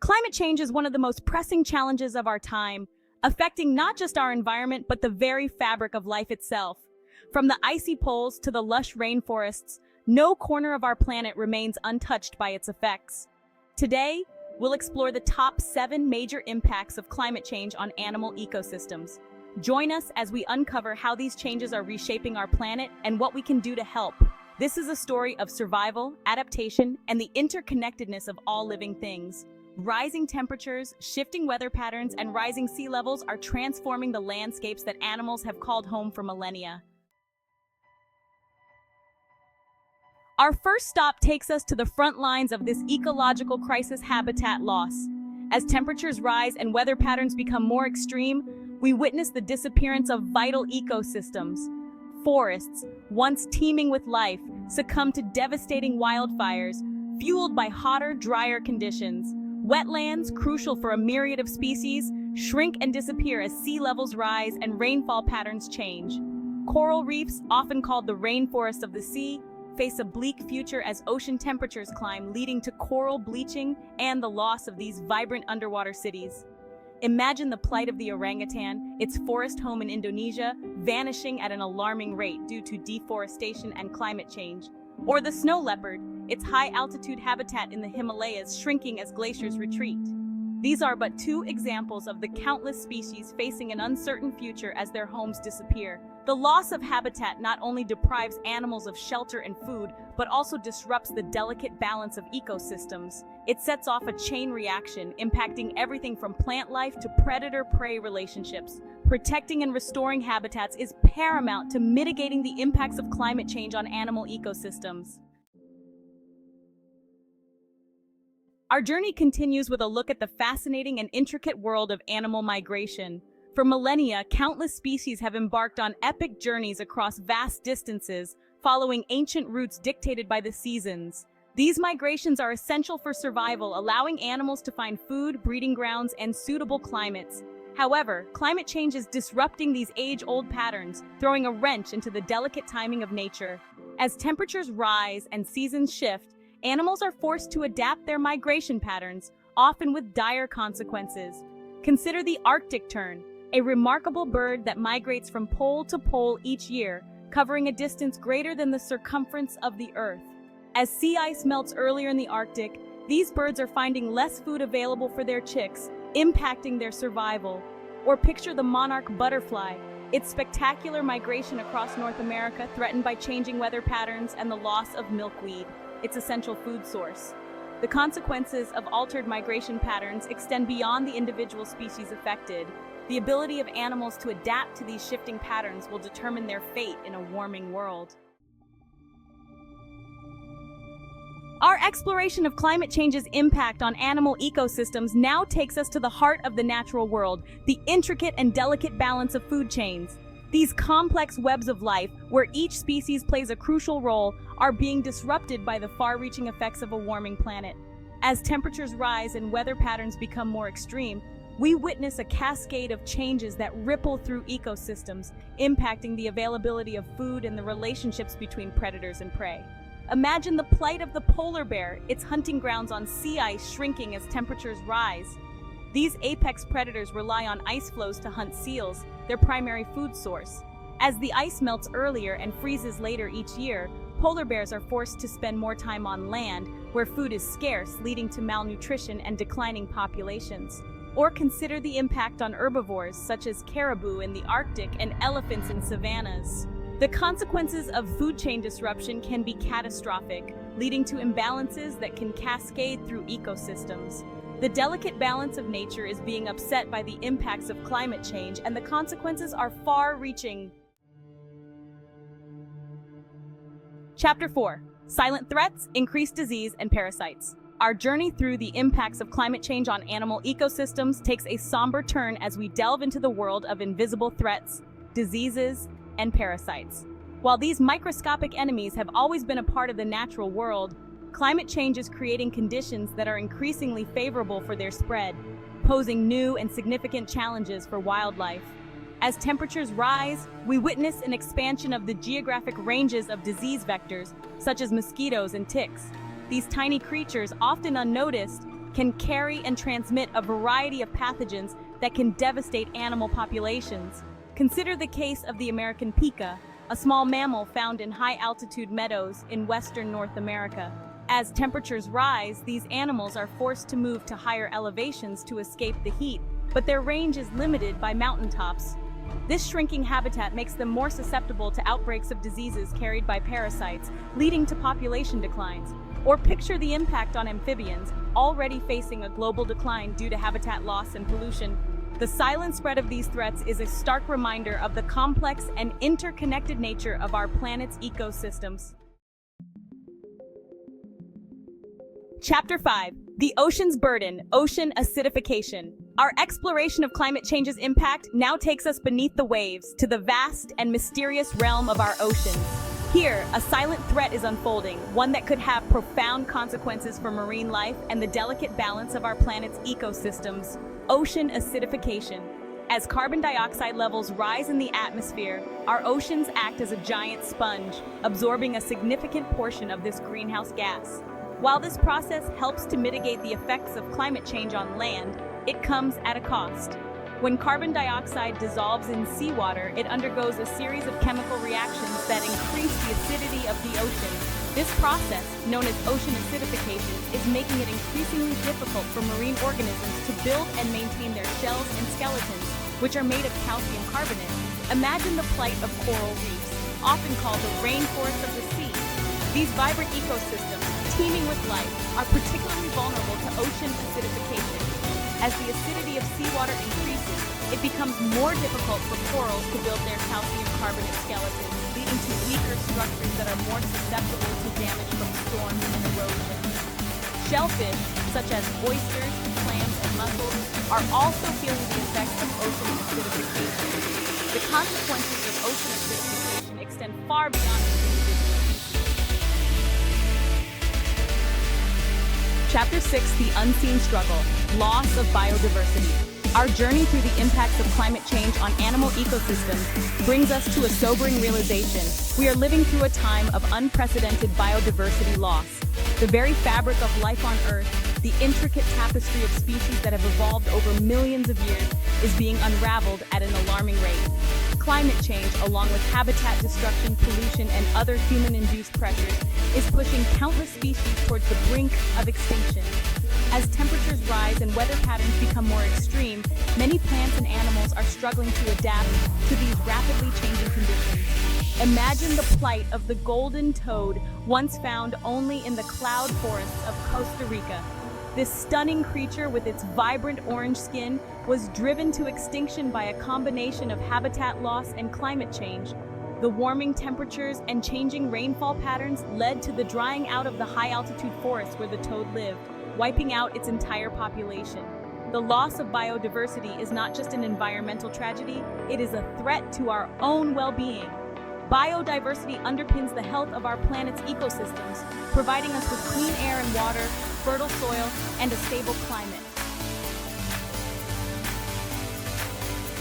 Climate change is one of the most pressing challenges of our time, affecting not just our environment, but the very fabric of life itself. From the icy poles to the lush rainforests, no corner of our planet remains untouched by its effects. Today, we'll explore the top 7 major impacts of climate change on animal ecosystems. Join us as we uncover how these changes are reshaping our planet and what we can do to help. This is a story of survival, adaptation, and the interconnectedness of all living things. Rising temperatures, shifting weather patterns, and rising sea levels are transforming the landscapes that animals have called home for millennia. Our first stop takes us to the front lines of this ecological crisis: habitat loss. As temperatures rise and weather patterns become more extreme, we witness the disappearance of vital ecosystems. Forests, once teeming with life, succumb to devastating wildfires, fueled by hotter, drier conditions. Wetlands, crucial for a myriad of species, shrink and disappear as sea levels rise and rainfall patterns change. Coral reefs, often called the rainforest of the sea, face a bleak future as ocean temperatures climb, leading to coral bleaching and the loss of these vibrant underwater cities. Imagine the plight of the orangutan, its forest home in Indonesia, vanishing at an alarming rate due to deforestation and climate change. Or the snow leopard, its high-altitude habitat in the Himalayas shrinking as glaciers retreat. These are but 2 examples of the countless species facing an uncertain future as their homes disappear. The loss of habitat not only deprives animals of shelter and food, but also disrupts the delicate balance of ecosystems. It sets off a chain reaction, impacting everything from plant life to predator-prey relationships. Protecting and restoring habitats is paramount to mitigating the impacts of climate change on animal ecosystems. Our journey continues with a look at the fascinating and intricate world of animal migration. For millennia, countless species have embarked on epic journeys across vast distances, following ancient routes dictated by the seasons. These migrations are essential for survival, allowing animals to find food, breeding grounds, and suitable climates. However, climate change is disrupting these age-old patterns, throwing a wrench into the delicate timing of nature. As temperatures rise and seasons shift, animals are forced to adapt their migration patterns, often with dire consequences. Consider the Arctic tern, a remarkable bird that migrates from pole to pole each year, covering a distance greater than the circumference of the Earth. As sea ice melts earlier in the Arctic, these birds are finding less food available for their chicks, impacting their survival. Or picture the monarch butterfly, its spectacular migration across North America threatened by changing weather patterns and the loss of milkweed, its essential food source. The consequences of altered migration patterns extend beyond the individual species affected. The ability of animals to adapt to these shifting patterns will determine their fate in a warming world. Our exploration of climate change's impact on animal ecosystems now takes us to the heart of the natural world, the intricate and delicate balance of food chains. These complex webs of life, where each species plays a crucial role, are being disrupted by the far-reaching effects of a warming planet. As temperatures rise and weather patterns become more extreme, we witness a cascade of changes that ripple through ecosystems, impacting the availability of food and the relationships between predators and prey. Imagine the plight of the polar bear, its hunting grounds on sea ice shrinking as temperatures rise. These apex predators rely on ice floes to hunt seals, their primary food source. As the ice melts earlier and freezes later each year, polar bears are forced to spend more time on land, where food is scarce, leading to malnutrition and declining populations. Or consider the impact on herbivores such as caribou in the Arctic and elephants in savannas. The consequences of food chain disruption can be catastrophic, leading to imbalances that can cascade through ecosystems. The delicate balance of nature is being upset by the impacts of climate change, and the consequences are far-reaching. Chapter 4: Silent Threats, Increased Disease, and Parasites. Our journey through the impacts of climate change on animal ecosystems takes a somber turn as we delve into the world of invisible threats, diseases, and parasites. While these microscopic enemies have always been a part of the natural world, climate change is creating conditions that are increasingly favorable for their spread, posing new and significant challenges for wildlife. As temperatures rise, we witness an expansion of the geographic ranges of disease vectors, such as mosquitoes and ticks. These tiny creatures, often unnoticed, can carry and transmit a variety of pathogens that can devastate animal populations. Consider the case of the American pika, a small mammal found in high-altitude meadows in western North America. As temperatures rise, these animals are forced to move to higher elevations to escape the heat, but their range is limited by mountaintops. This shrinking habitat makes them more susceptible to outbreaks of diseases carried by parasites, leading to population declines. Or picture the impact on amphibians, already facing a global decline due to habitat loss and pollution. The silent spread of these threats is a stark reminder of the complex and interconnected nature of our planet's ecosystems. Chapter 5. The Ocean's Burden, Ocean Acidification. Our exploration of climate change's impact now takes us beneath the waves to the vast and mysterious realm of our oceans. Here, a silent threat is unfolding, one that could have profound consequences for marine life and the delicate balance of our planet's ecosystems. Ocean acidification. As carbon dioxide levels rise in the atmosphere, our oceans act as a giant sponge, absorbing a significant portion of this greenhouse gas. While this process helps to mitigate the effects of climate change on land, it comes at a cost. When carbon dioxide dissolves in seawater, it undergoes a series of chemical reactions that increase the acidity of the ocean. This process, known as ocean acidification, is making it increasingly difficult for marine organisms to build and maintain their shells and skeletons, which are made of calcium carbonate. Imagine the plight of coral reefs, often called the rainforest of the sea. These vibrant ecosystems, teeming with life, are particularly vulnerable to ocean acidification. As the acidity of seawater increases, it becomes more difficult for corals to build their calcium carbonate skeletons, leading to weaker structures that are more susceptible to damage from storms and erosion. Shellfish, such as oysters, clams, and mussels, are also feeling the effects of ocean acidification. The consequences of ocean acidification extend far beyond individual species. Chapter 6. The Unseen Struggle, Loss of Biodiversity. Our journey through the impacts of climate change on animal ecosystems brings us to a sobering realization. We are living through a time of unprecedented biodiversity loss. The very fabric of life on Earth, the intricate tapestry of species that have evolved over millions of years, is being unraveled at an alarming rate. Climate change, along with habitat destruction, pollution, and other human-induced pressures, is pushing countless species towards the brink of extinction. As temperatures rise and weather patterns become more extreme, many plants and animals are struggling to adapt to these rapidly changing conditions. Imagine the plight of the golden toad, once found only in the cloud forests of Costa Rica. This stunning creature, with its vibrant orange skin, was driven to extinction by a combination of habitat loss and climate change. The warming temperatures and changing rainfall patterns led to the drying out of the high-altitude forests where the toad lived, wiping out its entire population. The loss of biodiversity is not just an environmental tragedy, it is a threat to our own well-being. Biodiversity underpins the health of our planet's ecosystems, providing us with clean air and water, fertile soil, and a stable climate.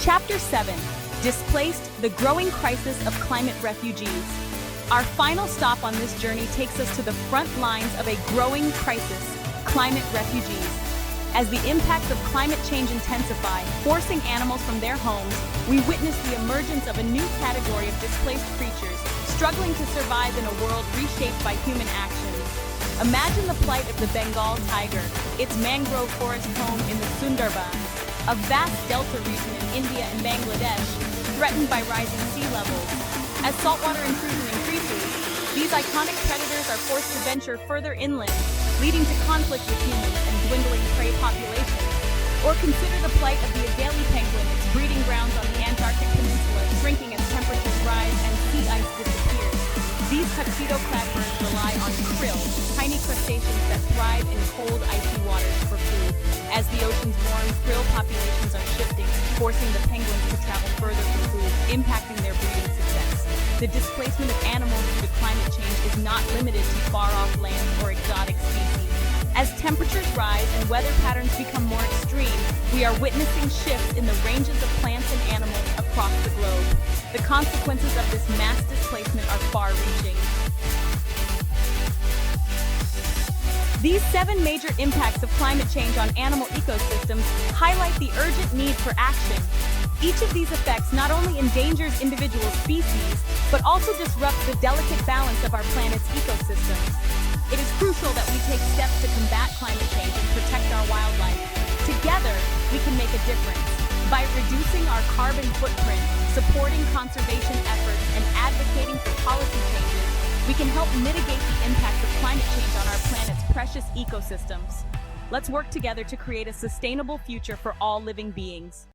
Chapter 7. Displaced, the growing crisis of climate refugees. Our final stop on this journey takes us to the front lines of a growing crisis, climate refugees. As the impacts of climate change intensify, forcing animals from their homes, we witness the emergence of a new category of displaced creatures, struggling to survive in a world reshaped by human actions. Imagine the plight of the Bengal tiger, its mangrove forest home in the Sundarbans, a vast delta region in India and Bangladesh, threatened by rising sea levels. As saltwater intrusion increases, these iconic predators are forced to venture further inland, leading to conflict with humans and dwindling prey populations. Or consider the plight of the Adelie penguin, its breeding grounds on the Antarctic Peninsula, shrinking as temperatures rise and sea ice disappears. These tuxedo-clad birds rely on krill, tiny crustaceans that thrive in cold, icy waters for food. As the oceans warm, krill populations are shifting, forcing the penguins to travel further for food, impacting their breeding success. The displacement of animals due to climate change is not limited to far-off lands or exotic species. As temperatures rise and weather patterns become more extreme, we are witnessing shifts in the ranges of plants and animals across the globe. The consequences of this mass displacement are far-reaching. These 7 major impacts of climate change on animal ecosystems highlight the urgent need for action. Each of these effects not only endangers individual species, but also disrupts the delicate balance of our planet's ecosystems. It is crucial that we take steps to combat climate change and protect our wildlife. Together, we can make a difference. By reducing our carbon footprint, supporting conservation efforts, and advocating for policy changes, we can help mitigate the impact of climate change on our planet's precious ecosystems. Let's work together to create a sustainable future for all living beings.